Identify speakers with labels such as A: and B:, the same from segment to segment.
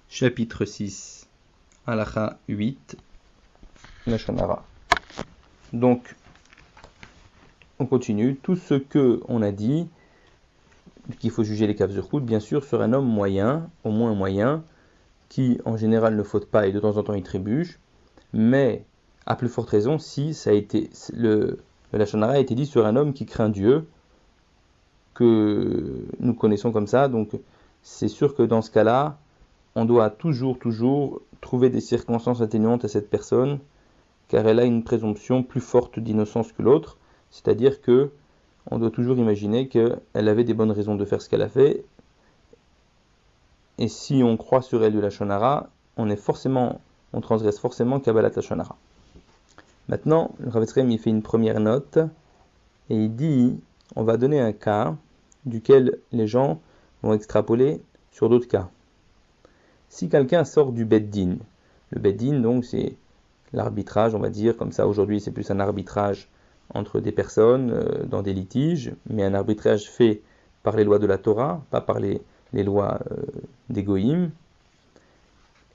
A: Chapitre 6, Halacha 8, Lashon Hara. Donc, on continue. Tout ce que on a dit, qu'il faut juger les kafzurkout, bien sûr, sur un homme moyen, au moins moyen, qui en général ne faute pas et de temps en temps il trébuche, mais à plus forte raison si ça a été le Lashon Hara a été dit sur un homme qui craint Dieu, que nous connaissons comme ça. Donc, c'est sûr que dans ce cas-là, on doit toujours trouver des circonstances atténuantes à cette personne, car elle a une présomption plus forte d'innocence que l'autre, c'est-à-dire que on doit toujours imaginer qu'elle avait des bonnes raisons de faire ce qu'elle a fait, et si on croit sur elle du Lashon Hara, on transgresse forcément Kabbalat Lashon Hara. Maintenant, le Chavetz Chaim il fait une première note, et il dit, on va donner un cas duquel les gens vont extrapoler sur d'autres cas. Si quelqu'un sort du Beddin, le Beddin donc c'est l'arbitrage, on va dire, comme ça aujourd'hui c'est plus un arbitrage entre des personnes dans des litiges, mais un arbitrage fait par les lois de la Torah, pas par les lois des Goïm.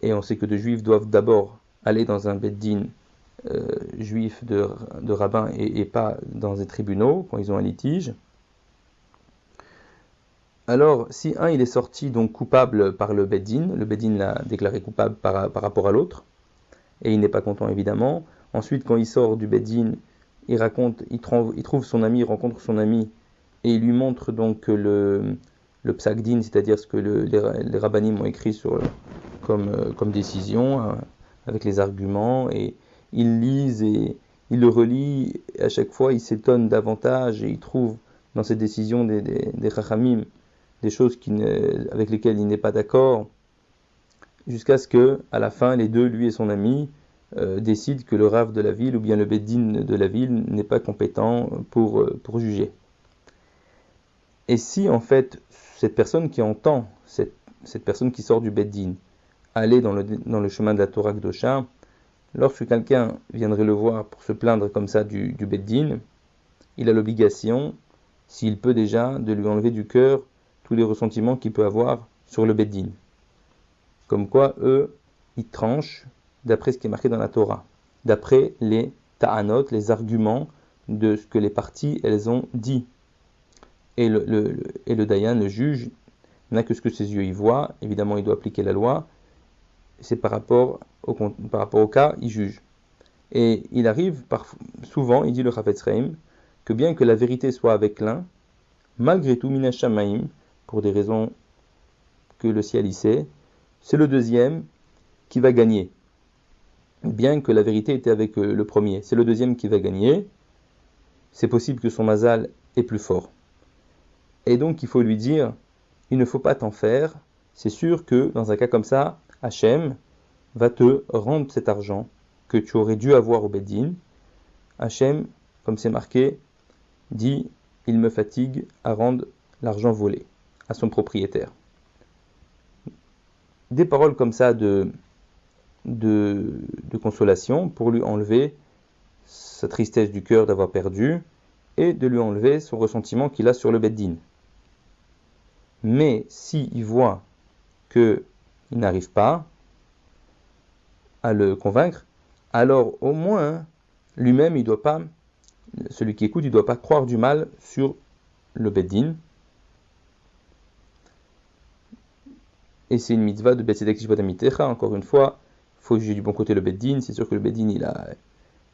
A: Et on sait que de juifs doivent d'abord aller dans un Beddin juif de rabbins et pas dans des tribunaux quand ils ont un litige. Alors, si un il est sorti donc coupable par le Beddin l'a déclaré coupable par rapport à l'autre, et il n'est pas content évidemment. Ensuite, quand il sort du Beddin, il trouve son ami, il rencontre son ami, et il lui montre donc le psak din, c'est-à-dire ce que les rabbanim ont écrit comme décision, avec les arguments, et il lise et il le relit, et à chaque fois il s'étonne davantage, et il trouve dans cette décision des chachamim des choses avec lesquelles il n'est pas d'accord, jusqu'à ce que, à la fin, les deux, lui et son ami, décident que le rav de la ville ou bien le beddin de la ville n'est pas compétent pour juger. Et si, en fait, cette personne qui entend, cette personne qui sort du beddin, aller dans le chemin de la Torah Kedosha, lorsque quelqu'un viendrait le voir pour se plaindre comme ça du beddin, il a l'obligation, s'il peut déjà, de lui enlever du cœur tous les ressentiments qu'il peut avoir sur le beddin. Comme quoi, eux, ils tranchent d'après ce qui est marqué dans la Torah, d'après les ta'anot, les arguments de ce que les parties, elles ont dit. Et le dayan, le juge, n'a que ce que ses yeux y voient. Évidemment, il doit appliquer la loi. C'est par rapport au cas, il juge. Et il arrive, souvent, il dit le Chavetz Chaim, que bien que la vérité soit avec l'un, malgré tout, minash shamayim, pour des raisons que le ciel y sait, c'est le deuxième qui va gagner. Bien que la vérité était avec le premier, c'est le deuxième qui va gagner. C'est possible que son mazal est plus fort. Et donc il faut lui dire, il ne faut pas t'en faire. C'est sûr que dans un cas comme ça, Hachem va te rendre cet argent que tu aurais dû avoir au Beddin. Hachem, comme c'est marqué, dit, il me fatigue à rendre l'argent volé à son propriétaire. Des paroles comme ça de consolation pour lui enlever sa tristesse du cœur d'avoir perdu et de lui enlever son ressentiment qu'il a sur le beddin. Mais s'il voit qu'il n'arrive pas à le convaincre, alors au moins lui-même celui qui écoute, il ne doit pas croire du mal sur le beddin. Et c'est une mitzvah de Betzedek Tishvat Amitecha. Encore une fois, il faut juger du bon côté le beddin. C'est sûr que le beddin,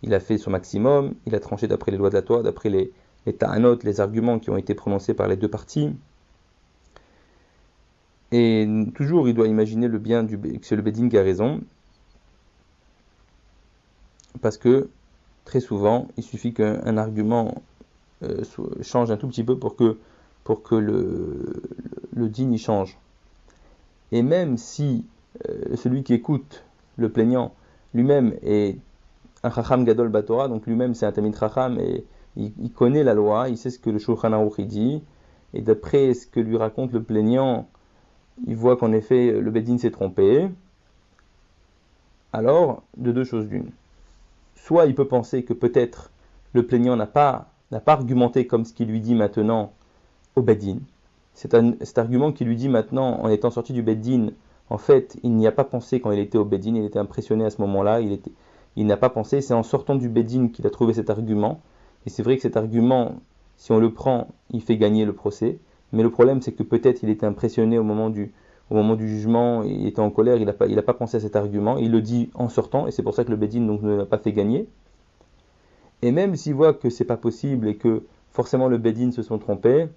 A: il a fait son maximum. Il a tranché d'après les lois de la Torah, d'après les ta'anot, les arguments qui ont été prononcés par les deux parties. Et toujours, il doit imaginer que c'est le beddin qui a raison. Parce que, très souvent, il suffit qu'un argument change un tout petit peu pour que le din y change. Et même si celui qui écoute le plaignant lui-même est un Chacham Gadol Batora, donc lui-même c'est un Tamid Chacham et il connaît la loi, il sait ce que le Shulchan Aruch dit, et d'après ce que lui raconte le plaignant, il voit qu'en effet le Beddin s'est trompé. Alors, de deux choses d'une. Soit il peut penser que peut-être le plaignant n'a pas argumenté comme ce qu'il lui dit maintenant au Beddin. Cet argument qui lui dit maintenant, en étant sorti du Beddin, en fait, il n'y a pas pensé quand il était au Bedin, il était impressionné à ce moment-là, il n'a pas pensé, c'est en sortant du Bedin qu'il a trouvé cet argument. Et c'est vrai que cet argument, si on le prend, il fait gagner le procès. Mais le problème, c'est que peut-être il était impressionné au moment du jugement, il était en colère, il n'a pas pensé à cet argument, il le dit en sortant, et c'est pour ça que le Bedin donc, ne l'a pas fait gagner. Et même s'il voit que c'est pas possible et que forcément le Bedin se sont trompés,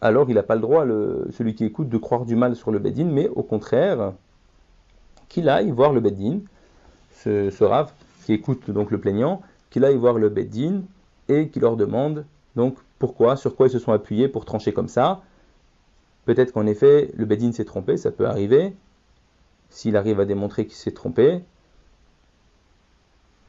A: alors il n'a pas le droit, celui qui écoute, de croire du mal sur le Bedin, mais au contraire, qu'il aille voir le Bedin, ce Rav qui écoute donc le plaignant, qu'il aille voir le Bedin et qu'il leur demande donc pourquoi, sur quoi ils se sont appuyés pour trancher comme ça. Peut-être qu'en effet, le Bedin s'est trompé, ça peut arriver, s'il arrive à démontrer qu'il s'est trompé,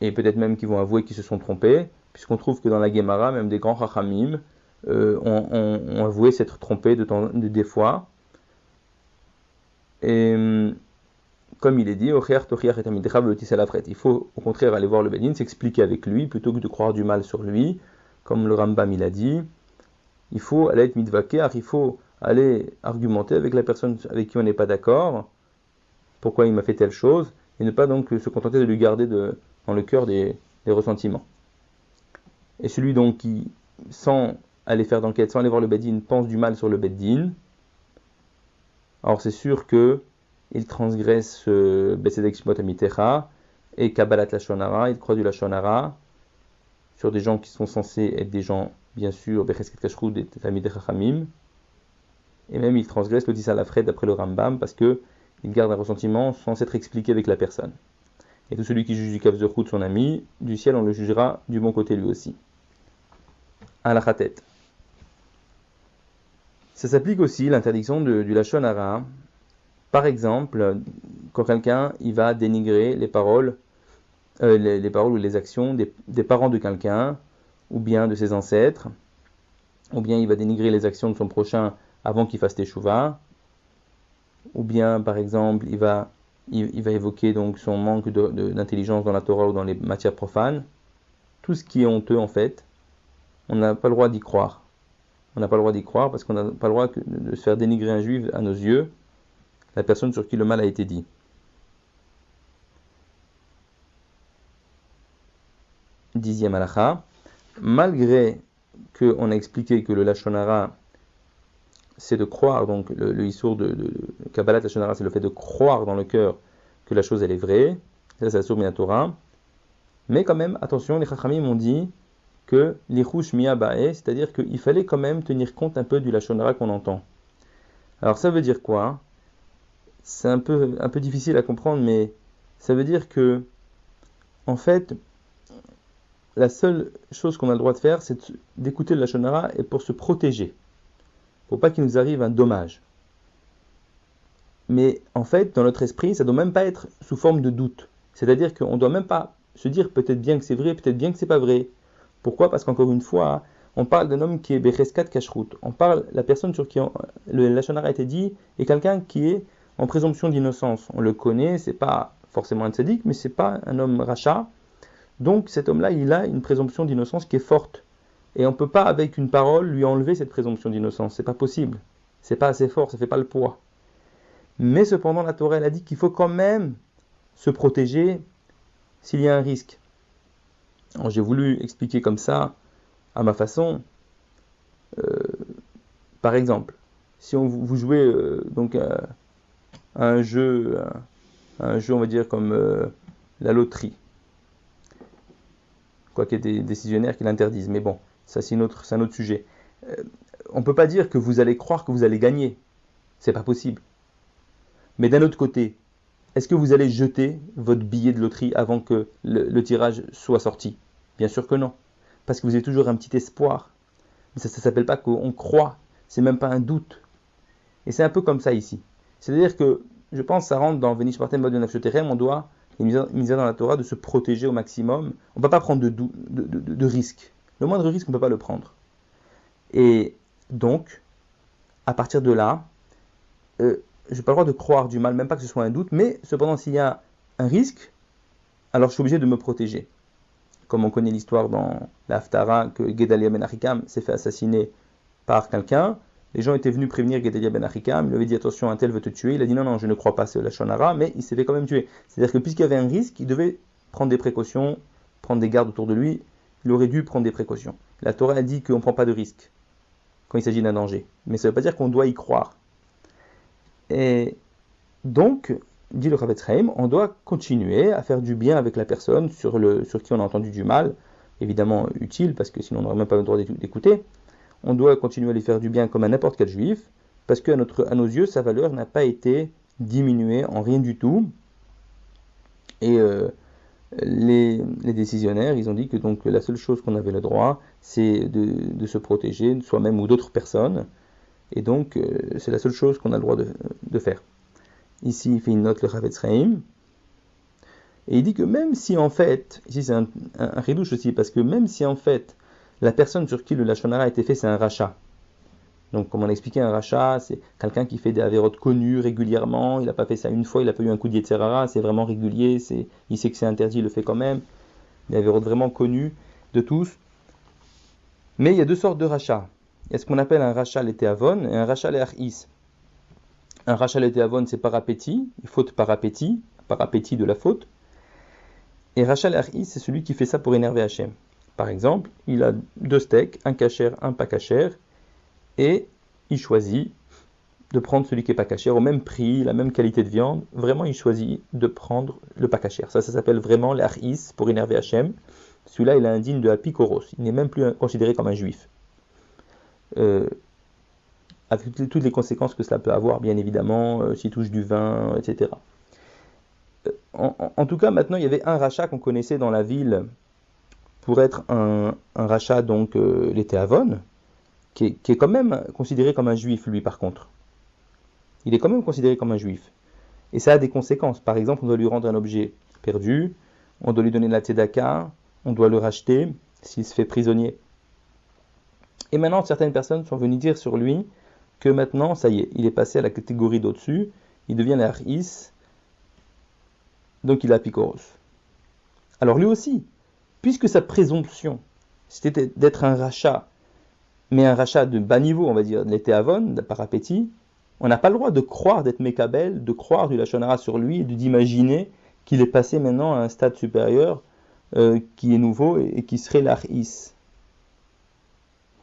A: et peut-être même qu'ils vont avouer qu'ils se sont trompés, puisqu'on trouve que dans la Gemara, même des grands Chachamim ont avoué s'être trompés des fois. Et comme il est dit, il faut au contraire aller voir le Bedin, s'expliquer avec lui, plutôt que de croire du mal sur lui, comme le Rambam il a dit. Il faut aller être mitvaker, il faut aller argumenter avec la personne avec qui on n'est pas d'accord, pourquoi il m'a fait telle chose, et ne pas donc se contenter de lui garder dans le cœur des ressentiments. Et celui donc qui, sans aller faire d'enquête, sans aller voir le Bedin, pense du mal sur le Bedin, alors c'est sûr que il transgresse Besedek Shmot Amitecha et Kabbalat Lashon Hara, il croit du Lashon Hara sur des gens qui sont censés être des gens, bien sûr, Bechesket Kashrut et Talmidei Chachamim, et même il transgresse le Tissa Lafred d'après le Rambam parce que il garde un ressentiment sans s'être expliqué avec la personne. Et tout celui qui juge du Kav Zechut son ami, du ciel on le jugera du bon côté lui aussi. À la Khatet. Ça s'applique aussi l'interdiction du Lashon Hara. Par exemple, quand quelqu'un il va dénigrer les paroles ou les actions des parents de quelqu'un, ou bien de ses ancêtres, ou bien il va dénigrer les actions de son prochain avant qu'il fasse teshuva, ou bien par exemple il va évoquer donc son manque d'intelligence dans la Torah ou dans les matières profanes. Tout ce qui est honteux en fait, on n'a pas le droit d'y croire. On n'a pas le droit d'y croire parce qu'on n'a pas le droit de se faire dénigrer un juif à nos yeux, la personne sur qui le mal a été dit. 10e halakha, malgré qu'on a expliqué que le Lashon Hara c'est de croire, donc le Issour de Kabbalat Lashon Hara c'est le fait de croire dans le cœur que la chose elle est vraie, ça c'est la source Minatora, mais quand même, attention, les Chachamim m'ont dit que l'Ichush Miyabae, c'est-à-dire qu'il fallait quand même tenir compte un peu du Lashon Hara qu'on entend. Alors ça veut dire quoi ? C'est un peu difficile à comprendre, mais ça veut dire que, en fait, la seule chose qu'on a le droit de faire, c'est d'écouter le Lashon Hara et pour se protéger. Pour pas qu'il nous arrive un dommage. Mais en fait, dans notre esprit, ça ne doit même pas être sous forme de doute. C'est-à-dire qu'on ne doit même pas se dire peut-être bien que c'est vrai, peut-être bien que c'est pas vrai. Pourquoi ? Parce qu'encore une fois, on parle d'un homme qui est Becheskat Kashrut. On parle, la personne sur qui le Lashon Hara a été dit est quelqu'un qui est en présomption d'innocence. On le connaît, c'est pas forcément un tzaddik, mais c'est pas un homme rachat. Donc cet homme-là, il a une présomption d'innocence qui est forte. Et on ne peut pas, avec une parole, lui enlever cette présomption d'innocence. C'est pas possible. C'est pas assez fort, ça fait pas le poids. Mais cependant, la Torah, elle a dit qu'il faut quand même se protéger s'il y a un risque. Alors, j'ai voulu expliquer comme ça, à ma façon. Par exemple, si vous jouez donc à un jeu, on va dire comme la loterie, quoiqu'il y ait des décisionnaires qui l'interdisent, mais bon, ça c'est un autre sujet. On ne peut pas dire que vous allez croire que vous allez gagner, c'est pas possible. Mais d'un autre côté, est-ce que vous allez jeter votre billet de loterie avant que le tirage soit sorti ? Bien sûr que non, parce que vous avez toujours un petit espoir. Mais ça ne s'appelle pas qu'on croit, c'est même pas un doute. Et c'est un peu comme ça ici. C'est-à-dire que, je pense, ça rentre dans Venish Martem Bod Nafshoterem, on doit, il y a une mise dans la Torah, de se protéger au maximum. On ne peut pas prendre de risque. Le moindre risque, on ne peut pas le prendre. Et donc, à partir de là, je n'ai pas le droit de croire du mal, même pas que ce soit un doute, mais cependant, s'il y a un risque, alors je suis obligé de me protéger. Comme on connaît l'histoire dans la Haftara, que Gedalia ben Achikam s'est fait assassiner par quelqu'un, Les gens étaient venus prévenir Gedalia ben Achikam, il lui avait dit attention, un tel veut te tuer. Il a dit non, je ne crois pas, c'est la Shonara, mais il s'est fait quand même tuer. C'est-à-dire que puisqu'il y avait un risque, il devait prendre des précautions, prendre des gardes autour de lui, il aurait dû prendre des précautions. La Torah a dit qu'on ne prend pas de risque quand il s'agit d'un danger. Mais ça ne veut pas dire qu'on doit y croire. Et donc, dit le Chavetz Chaim, on doit continuer à faire du bien avec la personne sur qui on a entendu du mal, évidemment utile, parce que sinon on n'aurait même pas le droit d'écouter. On doit continuer à lui faire du bien comme à n'importe quel juif, parce qu'à nos yeux, sa valeur n'a pas été diminuée en rien du tout. Et les décisionnaires, ils ont dit que donc la seule chose qu'on avait le droit, c'est de se protéger de soi-même ou d'autres personnes. Et donc, c'est la seule chose qu'on a le droit de faire. Ici, il fait une note, le Chavetz Chaim. Et il dit que même si en fait, ici c'est un chidouche aussi, parce que même si en fait, la personne sur qui le Lashon Hara a été fait, c'est un rachat. Donc, comme on a expliqué, un rachat, c'est quelqu'un qui fait des avérotes connues régulièrement. Il n'a pas fait ça une fois, il n'a pas eu un coup de Yetzer Hara, c'est vraiment régulier, il sait que c'est interdit, il le fait quand même. Des avérotes vraiment connues de tous. Mais il y a deux sortes de rachats. Il y a ce qu'on appelle un rachat l'étéavon et un rachat l'éachis. Un rachat l'étéavon, c'est par appétit, faute par appétit de la faute. Et rachat l'éachis, c'est celui qui fait ça pour énerver Hachem. Par exemple, il a 2 steaks, un kasher, un pas kasher, et il choisit de prendre celui qui n'est pas kasher au même prix, la même qualité de viande. Vraiment, il choisit de prendre le pas kasher. Ça s'appelle vraiment l'achis pour énerver Hachem. Celui-là, il est indigne de apikoros. Il n'est même plus considéré comme un juif. Avec toutes les conséquences que cela peut avoir, bien évidemment, s'il touche du vin, etc. En tout cas, maintenant, il y avait un rachat qu'on connaissait dans la ville pour être un rachat, donc l'étéavon, qui est quand même considéré comme un juif, lui, par contre. Il est quand même considéré comme un juif. Et ça a des conséquences. Par exemple, on doit lui rendre un objet perdu, on doit lui donner de la tzedaka, on doit le racheter s'il se fait prisonnier. Et maintenant, certaines personnes sont venues dire sur lui que maintenant, ça y est, il est passé à la catégorie d'au-dessus, il devient l'achis, donc il a apikoros. Alors lui aussi, puisque sa présomption, c'était d'être un rachat, mais un rachat de bas niveau, on va dire, de l'étéavon, par appétit, on n'a pas le droit de croire d'être Mekabel, de croire du Lashon Hara sur lui, et d'imaginer qu'il est passé maintenant à un stade supérieur qui est nouveau et qui serait l'achis.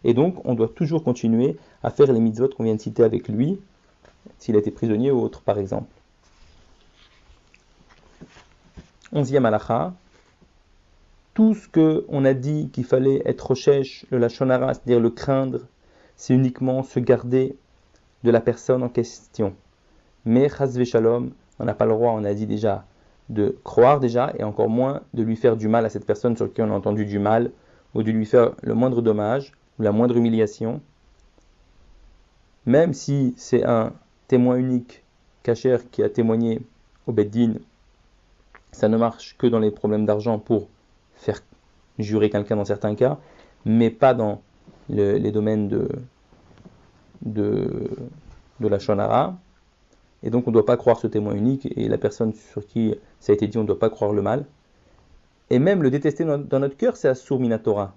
A: Et donc, on doit toujours continuer à faire les mitzvot qu'on vient de citer avec lui, s'il a été prisonnier ou autre, par exemple. 11e halakha. Tout ce qu'on a dit qu'il fallait être rochesh, le Lashon Hara, c'est-à-dire le craindre, c'est uniquement se garder de la personne en question. Mais chas v'shalom, on n'a pas le droit, on a dit déjà, de croire déjà, et encore moins de lui faire du mal à cette personne sur qui on a entendu du mal, ou de lui faire le moindre dommage, ou la moindre humiliation. Même si c'est un témoin unique, kasher, qui a témoigné au Beddin, ça ne marche que dans les problèmes d'argent pour faire jurer quelqu'un dans certains cas, mais pas dans les domaines de la Lashon Hara. Et donc on ne doit pas croire ce témoin unique, et la personne sur qui ça a été dit, on ne doit pas croire le mal. Et même le détester dans notre cœur, c'est Assur Minatora.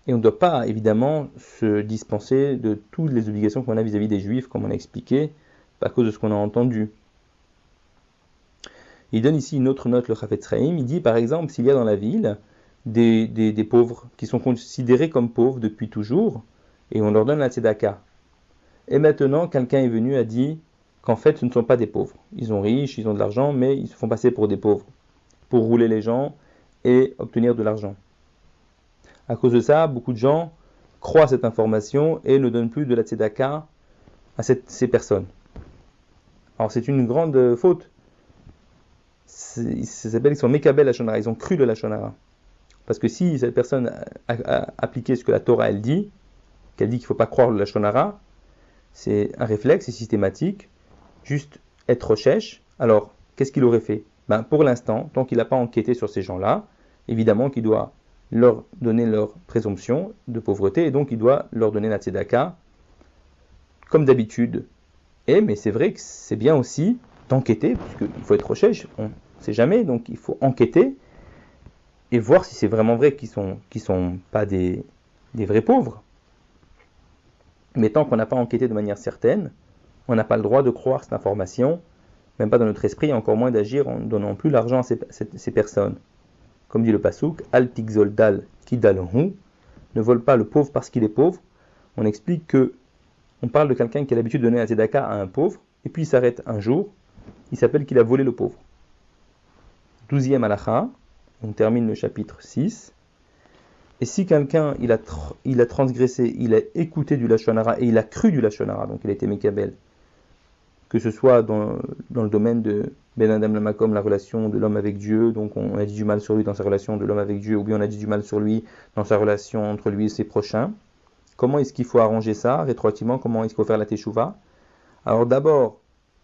A: Et on ne doit pas, évidemment, se dispenser de toutes les obligations qu'on a vis-à-vis des Juifs, comme on a expliqué, à cause de ce qu'on a entendu. Il donne ici une autre note, le Chavetz Chaim. Il dit, par exemple, s'il y a dans la ville des pauvres qui sont considérés comme pauvres depuis toujours, et on leur donne la tzedaka. Et maintenant, quelqu'un est venu et a dit qu'en fait, ce ne sont pas des pauvres. Ils sont riches, ils ont de l'argent, mais ils se font passer pour des pauvres, pour rouler les gens et obtenir de l'argent. À cause de ça, beaucoup de gens croient cette information et ne donnent plus de la tzedaka à ces personnes. Alors c'est une grande faute. Ils sont Mekabel Lashon Hara, ils ont cru le Lashon Hara. Parce que si cette personne a appliqué ce que la Torah elle dit, qu'elle dit qu'il ne faut pas croire le Lashon Hara, c'est un réflexe, c'est systématique, juste être rochesh. Alors, qu'est-ce qu'il aurait fait? Pour l'instant, tant qu'il n'a pas enquêté sur ces gens-là, évidemment qu'il doit leur donner leur présomption de pauvreté, et donc il doit leur donner la tzedaka, comme d'habitude. Mais c'est vrai que c'est bien aussi d'enquêter, puisqu'il faut être rochesh, on ne sait jamais, donc il faut enquêter, et voir si c'est vraiment vrai qu'ils sont pas des vrais pauvres. Mais tant qu'on n'a pas enquêté de manière certaine, on n'a pas le droit de croire cette information, même pas dans notre esprit, et encore moins d'agir en ne donnant plus l'argent à ces personnes. Comme dit le Passouk, Al tigzol dal kidalhu, ne vole pas le pauvre parce qu'il est pauvre. On explique que on parle de quelqu'un qui a l'habitude de donner un tzedaka à un pauvre, et puis il s'arrête un jour, il s'appelle qu'il a volé le pauvre. 12e halakha, on termine le chapitre 6. Et si quelqu'un il a transgressé, il a écouté du lashon hara et il a cru du lashon hara, donc il a été mekabel, que ce soit dans le domaine de Ben Adam Lamakom, la relation de l'homme avec Dieu, donc on a dit du mal sur lui dans sa relation de l'homme avec Dieu, ou bien on a dit du mal sur lui dans sa relation entre lui et ses prochains. Comment est-ce qu'il faut arranger ça rétroactivement? Comment est-ce qu'il faut faire la teshuva? Alors d'abord,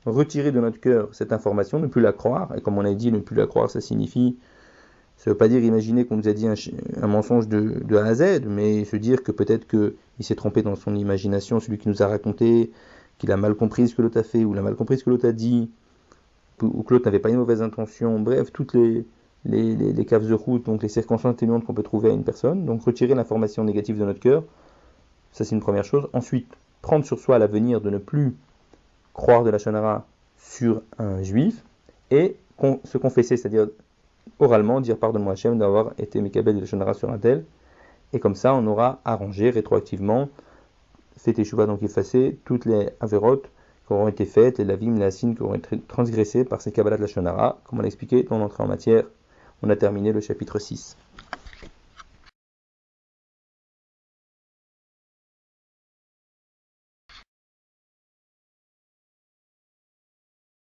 A: retirer de notre cœur cette information, ne plus la croire, et comme on a dit, ne plus la croire, ça signifie, ça ne veut pas dire imaginer qu'on nous a dit un mensonge de A à Z, mais se dire que peut-être qu'il s'est trompé dans son imagination, celui qui nous a raconté, qu'il a mal compris ce que l'autre a fait, ou il a mal compris ce que l'autre a dit, ou que l'autre n'avait pas une mauvaise intention, bref, toutes les caves de route, donc les circonstances atténuantes qu'on peut trouver à une personne, donc retirer l'information négative de notre cœur, ça c'est une première chose. Ensuite, prendre sur soi à l'avenir de ne plus croire de la lashon hara sur un juif, et se confesser, c'est-à-dire oralement, dire pardonne-moi Hachem d'avoir été mekabel de la lashon hara sur un tel, et comme ça on aura arrangé rétroactivement, fait teshuva, donc effacer toutes les averot qui auront été faites, les lavim, les asin qui auront été transgressés par ces kabbalat de lashon hara, comme on l'a expliqué dans l'entrée en matière. On a terminé le chapitre 6.